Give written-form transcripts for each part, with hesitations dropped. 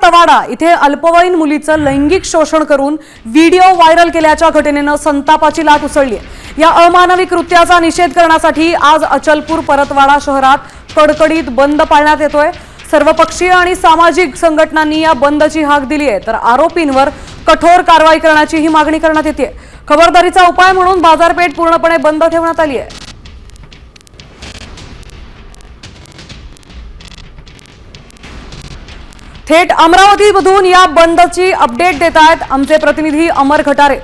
तवाडा इथे अल्पवयीन मुलीचं लैंगिक शोषण करून व्हिडिओ व्हायरल केल्याच्या घटनेनं संतापाची लाट उसळली आहे। या अमानवी कृत्याचा निषेध करण्यासाठी आज अचलपूर परतवाडा शहरात कडकडीत बंद पाळण्यात येतोय। सर्वपक्षीय आणि सामाजिक संघटनांनी या बंदची हाक दिली आहे, तर आरोपींवर कठोर कारवाई करण्याची ही मागणी करण्यात येते। खबरदारीचा उपाय म्हणून बाजारपेठ पूर्णपणे बंद ठेवण्यात आली आहे। थेट अमरावतीमधून या बंदची अपडेट देत आहेत आमचे प्रतिनिधी अमर घटारे।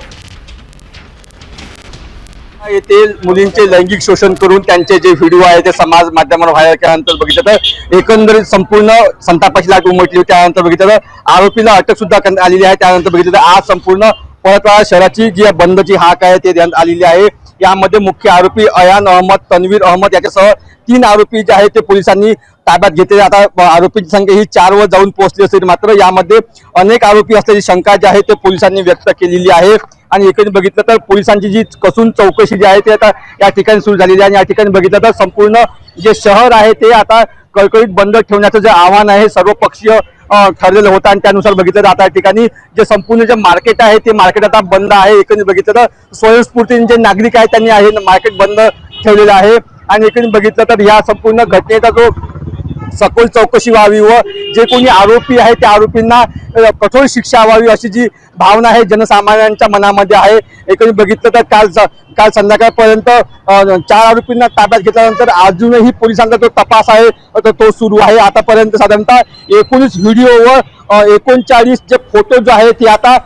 येथील मुलींचे लैंगिक शोषण करून त्यांचे जे व्हिडिओ आहे ते समाज माध्यमावर व्हायरल केल्यानंतर बघितलं तर एकंदरीत संपूर्ण संतापाची लाट उमटली होती। त्यानंतर बघितलं तर आरोपीला अटक सुद्धा करण्यात आलेली आहे। त्यानंतर बघितलं तर आज संपूर्ण परतवाडा शहराची जी बंदची हाक आहे ते देण्यात आलेली आहे। यामध्ये मुख्य आरोपी अयान अहमद, तन्वीर अहमद याच्यासह 3 आरोपी जे आहेत ते पोलिसांनी ताब्यात घेतले। आता आरोपींची संख्या ही 4 वर जाऊन पोहोचली असली मात्र यामध्ये अनेक आरोपी असल्याची शंका जी आहे ते पोलिसांनी व्यक्त केलेली आहे। आणि एकंदरीत बघितलं तर पोलिसांची जी कसून चौकशी जी आहे ते आता या ठिकाणी सुरू झालेली आहे। आणि या ठिकाणी बघितलं तर संपूर्ण जे शहर आहे ते आता कडकडीत बंद ठेवण्याचं जे आव्हान आहे सर्वपक्षीय ठरलेलं होतं आणि त्यानुसार बघितलं तर आता या ठिकाणी जे संपूर्ण जे मार्केट आहे ते मार्केट आता बंद आहे। एकंदरीत बघितलं तर स्वयंस्फूर्तीने जे नागरिक आहेत त्यांनी आहे मार्केट बंद ठेवलेलं आहे। आणि एकंदरीत बघितलं तर या संपूर्ण घटनेचा जो सखोल चौकशी व्हावी व जे कोणी आरोपी आहे त्या आरोपींना कठोर शिक्षा व्हावी अशी जी भावना आहे जनसामान्यांच्या मनामध्ये आहे। एकंदरीत बघितलं तर काल संध्याकाळपर्यंत 4 आरोपींना ताब्यात घेतल्यानंतर अजूनही पोलिसांचा जो तपास आहे तो सुरू आहे। आतापर्यंत साधारणतः 19 व्हिडिओ व 39 जे फोटो जे आहेत ते आता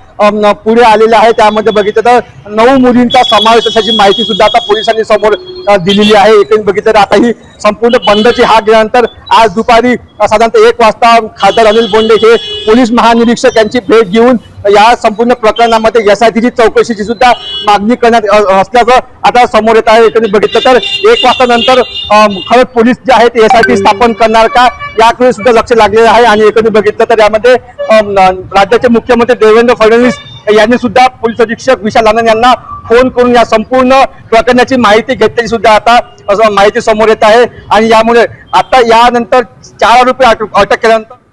पुढे आलेले आहे। त्यामध्ये बघितलं तर 9 मुलींचा समावेश असल्याची माहिती सुद्धा आता पोलिसांनी समोर दिलेली आहे। एकंदरीत बघितलं तर आता ही संपूर्ण बंदची हाक दिल्यानंतर आज दुपारी साधारणतः 1 वाजता खासदार अनिल बोंडे हे पोलीस महानिरीक्षक यांची भेट घेऊन या संपूर्ण प्रकरणामध्ये SITची चौकशीची सुद्धा मागणी करण्यात असल्याचं आता समोर येत आहे। एकंदरीत बघितलं तर 1 वाजता नंतर खरंच पोलीस जे आहेत SIT स्थापन करणार का याकडे सुद्धा लक्ष लागलेलं आहे। आणि एकंदरीत बघितलं तर यामध्ये राज्याचे मुख्यमंत्री देवेंद्र फडणवीस यांनी सुद्धा पोलीस अधीक्षक विशाल आनंद यांना फोन करून या संपूर्ण प्रकरणाची माहिती घेतल्याची सुद्धा आता माहिती समोर येत आहे। आणि यामुळे आता यानंतर 4 आरोपी अटक केल्यानंतर